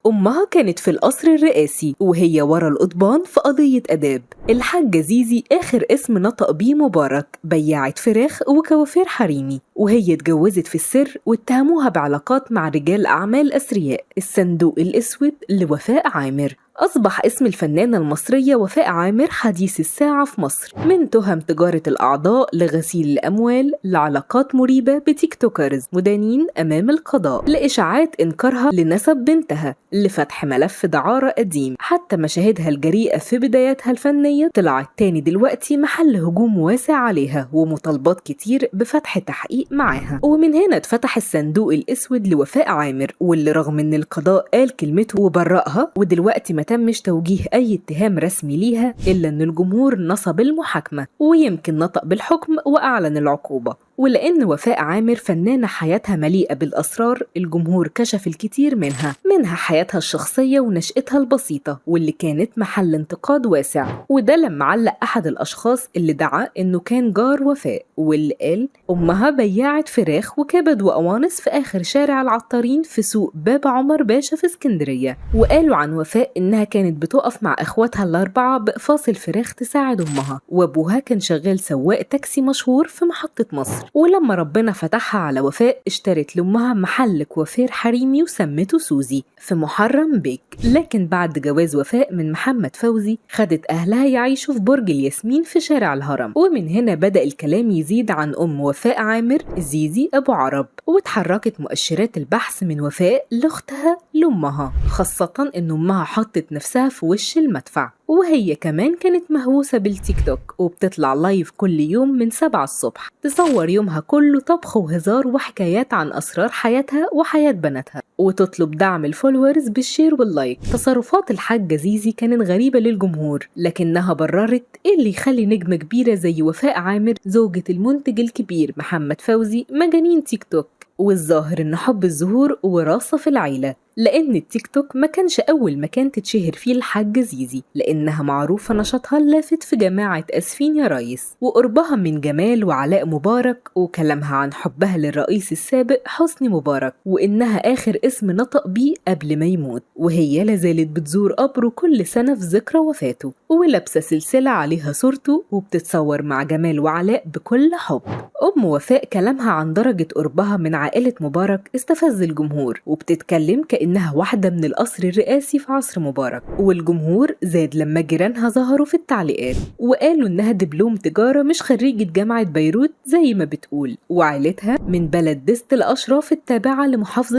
أمها كانت في القصر الرئاسي وهي ورا القضبان في قضية آداب. الحاجة زيزي آخر اسم نطق بيه مبارك، بياعة فراخ وكوافير حريمي، وهي اتجوزت في السر واتهموها بعلاقات مع رجال أعمال أثرياء. الصندوق الأسود لوفاء عامر. أصبح اسم الفنانة المصرية وفاء عامر حديث الساعة في مصر، من تهم تجارة الأعضاء لغسيل الأموال لعلاقات مريبة بتيك توكرز مدانين أمام القضاء لإشاعات إنكارها لنسب بنتها لفتح ملف دعارة قديم. حتى مشاهدها الجريئة في بداياتها الفنية طلعت تاني دلوقتي محل هجوم واسع عليها ومطالبات كتير بفتح تحقيق معاها. ومن هنا اتفتح الصندوق الأسود لوفاء عامر، واللي رغم إن القضاء قال كلمته وبرأها ودلوقتي ما تمش توجيه أي اتهام رسمي ليها، إلا إن الجمهور نصب المحاكمة ويمكن نطق بالحكم وأعلن العقوبة. ولأن وفاء عامر فنانة حياتها مليئة بالأسرار، الجمهور كشف الكثير منها حياتها الشخصية ونشأتها البسيطة واللي كانت محل انتقاد واسع. وده لما علق أحد الأشخاص اللي دعا إنه كان جار وفاء، واللي قال أمها بياعة فراخ وكبد وقوانص في آخر شارع العطارين في سوق باب عمر باشا في اسكندرية. وقالوا عن وفاء إنها كانت بتقف مع إخواتها الأربعة بإقفاص الفراخ تساعد أمها، وأبوها كان شغال سواق تاكسي مشهور في محطة مصر. ولما ربنا فتحها على وفاء اشترت لأمها محل كوافير حريمي وسمته سوزي في محرم بيك. لكن بعد جواز وفاء من محمد فوزي خدت أهلها يعيشوا في برج الياسمين في شارع الهرم. ومن هنا بدأ الكلام يزيد عن أم وفاء عامر زيزي أبو عرب، وتحركت مؤشرات البحث من وفاء لأختها لأمها، خاصة إن أمها حطت نفسها في وش المدفع. وهي كمان كانت مهووسة بالتيك توك وبتطلع لايف كل يوم من 7 الصبح تصور يومها كله طبخ وهزار وحكايات عن أسرار حياتها وحياة بناتها، وتطلب دعم الفولورز بالشير واللايك. تصرفات الحاجة زيزي كانت غريبة للجمهور، لكنها بررت إيه اللي يخلي نجمة كبيرة زي وفاء عامر زوجة المنتج الكبير محمد فوزي مجانين تيك توك. والظاهر إن حب الظهور وراثة في العيلة، لأن التيك توك ما كانش أول مكان تتشهر فيه الحاجة زيزي، لأنها معروفة نشاطها اللافت في جماعة أسفين يا ريس وقربها من جمال وعلاء مبارك، وكلامها عن حبها للرئيس السابق حسني مبارك وإنها آخر اسم نطق بيه قبل ما يموت. وهي لازالت بتزور قبره كل سنة في ذكرى وفاته، ولابسة سلسلة عليها صورته وبتتصور مع جمال وعلاء بكل حب. أم وفاء كلامها عن درجة قربها من عائلة مبارك استفز الجمهور، وبتتكلم كأنها واحدة من القصر الرئاسي في عصر مبارك. والجمهور زاد لما جيرانها ظهروا في التعليقات وقالوا إنها دبلوم تجارة مش خريجة جامعة بيروت زي ما بتقول، وعائلتها من بلد دست الأشراف التابعة لمحافظة